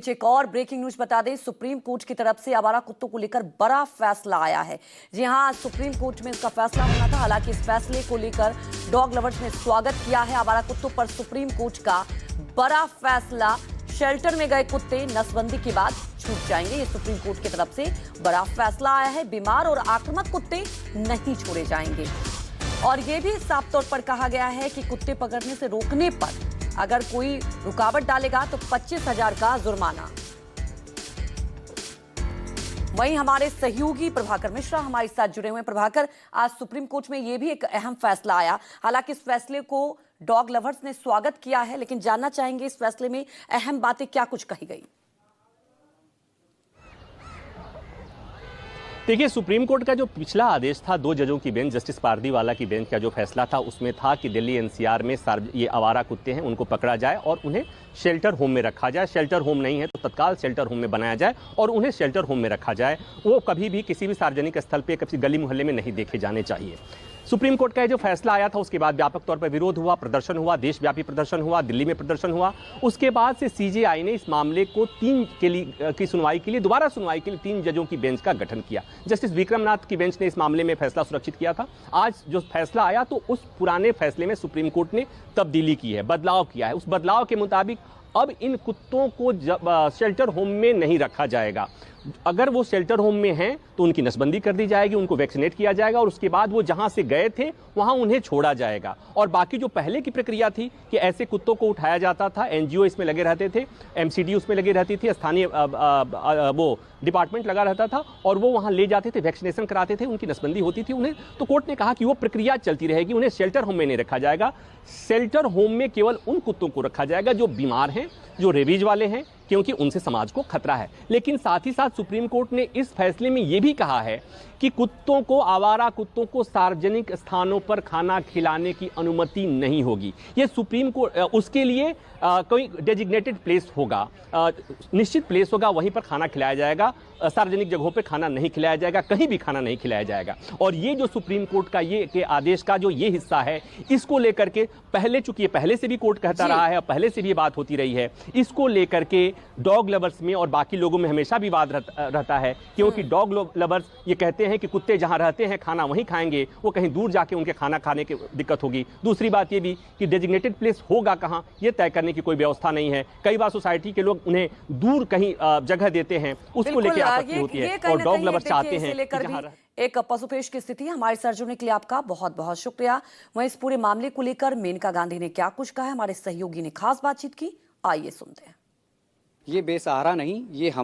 एक और breaking news बता दें, सुप्रीम कोर्ट की तरफ से आवारा कुत्तों को लेकर बड़ा फैसला आया है। जी हां, सुप्रीम कोर्ट में इसका फैसला होना था। हालांकि इस फैसले को लेकर डॉग लवर्स ने स्वागत किया है। आवारा कुत्तों पर सुप्रीम कोर्ट का बड़ा फैसला। शेल्टर में गए कुत्ते नसबंदी के बाद छूट जाएंगे। ये सुप्रीम कोर्ट की तरफ से बड़ा फैसला आया है। बीमार और आक्रामक कुत्ते नहीं छोड़े जाएंगे। और यह भी साफ तौर पर कहा गया है कि कुत्ते पकड़ने से रोकने पर अगर कोई रुकावट डालेगा तो 25,000 का जुर्माना। वहीं हमारे सहयोगी प्रभाकर मिश्रा हमारे साथ जुड़े हुए हैं। प्रभाकर, आज सुप्रीम कोर्ट में यह भी एक अहम फैसला आया। हालांकि इस फैसले को डॉग लवर्स ने स्वागत किया है, लेकिन जानना चाहेंगे इस फैसले में अहम बातें क्या कुछ कही गई। देखिए, सुप्रीम कोर्ट का जो पिछला आदेश था, 2 जजों की बेंच, जस्टिस पारदीवाला की बेंच का जो फैसला था, उसमें था कि दिल्ली एनसीआर में ये आवारा कुत्ते हैं, उनको पकड़ा जाए और उन्हें शेल्टर होम में रखा जाए। शेल्टर होम नहीं है तो तत्काल शेल्टर होम में बनाया जाए और उन्हें शेल्टर होम में रखा जाए। वो कभी भी किसी भी सार्वजनिक स्थल पे, किसी गली मोहल्ले में नहीं देखे जाने चाहिए। सुप्रीम कोर्ट का जो फैसला आया था, उसके बाद व्यापक तौर पर विरोध हुआ, प्रदर्शन हुआ, देशव्यापी प्रदर्शन हुआ, दिल्ली में प्रदर्शन हुआ। उसके बाद से सीजेआई ने इस मामले को 3 की सुनवाई के लिए, दोबारा सुनवाई के लिए 3 जजों की बेंच का गठन किया। जस्टिस विक्रमनाथ की बेंच ने इस मामले में फैसला सुरक्षित किया था। आज जो फैसला आया तो उस पुराने फैसले में सुप्रीम कोर्ट ने तब्दीली की है, बदलाव किया है। उस बदलाव के मुताबिक अब इन कुत्तों को शेल्टर होम में नहीं रखा जाएगा। अगर वो शेल्टर होम में हैं तो उनकी नसबंदी कर दी जाएगी, उनको वैक्सीनेट किया जाएगा और उसके बाद वो जहां से गए थे वहां उन्हें छोड़ा जाएगा। और बाकी जो पहले की प्रक्रिया थी कि ऐसे कुत्तों को उठाया जाता था, एनजीओ इसमें लगे रहते थे, एमसीडी उसमें लगे रहती थी, स्थानीय वो डिपार्टमेंट लगा रहता था और वो वहां ले जाते थे, वैक्सीनेशन कराते थे, उनकी नसबंदी होती थी उन्हें। तो कोर्ट ने कहा कि वो प्रक्रिया चलती रहेगी, उन्हें शेल्टर होम में नहीं रखा जाएगा। शेल्टर होम में केवल उन कुत्तों को रखा जाएगा जो बीमार हैं, जो रेबीज वाले हैं, क्योंकि उनसे समाज को खतरा है। लेकिन साथ ही साथ सुप्रीम कोर्ट ने इस फैसले में यह भी कहा है कि कुत्तों को, आवारा कुत्तों को सार्वजनिक स्थानों पर खाना खिलाने की अनुमति नहीं होगी। ये सुप्रीम कोर्ट, उसके लिए कोई डेजिग्नेटेड प्लेस होगा, निश्चित प्लेस होगा, वहीं पर खाना खिलाया जाएगा। सार्वजनिक जगहों पर खाना नहीं खिलाया जाएगा, कहीं भी खाना नहीं खिलाया जाएगा। और ये जो सुप्रीम कोर्ट का ये के आदेश का जो ये हिस्सा है, इसको लेकर के चूंकि पहले से भी कोर्ट कहता रहा है, पहले से भी बात होती रही है, इसको लेकर के डॉग लवर्स में और बाकी लोगों में हमेशा विवाद रहता है। क्योंकि डॉग लवर्स ये कहते हैं कि कुत्ते जहां रहते हैं खाना वहीं खाएंगे, वो कहीं दूर जाके उनके खाना खाने की दिक्कत होगी। दूसरी बात ये भी कि डेजिग्नेटेड प्लेस होगा कहां, ये तय करने की कोई व्यवस्था नहीं है। कई बार सोसाइटी के लोग उन्हें दूर कहीं जगह देते हैं, उसको लेकर आपत्ति होती है और डॉग लवर्स चाहते हैं एक पशुपेश की स्थिति। हमारे साथ जुड़ने के लिए आपका बहुत बहुत शुक्रिया। वहीं इस पूरे मामले को लेकर मेनका गांधी ने क्या कुछ कहा है, हमारे सहयोगी ने खास बातचीत की, आइए सुनते हैं। ये बेसहारा नहीं, ये हम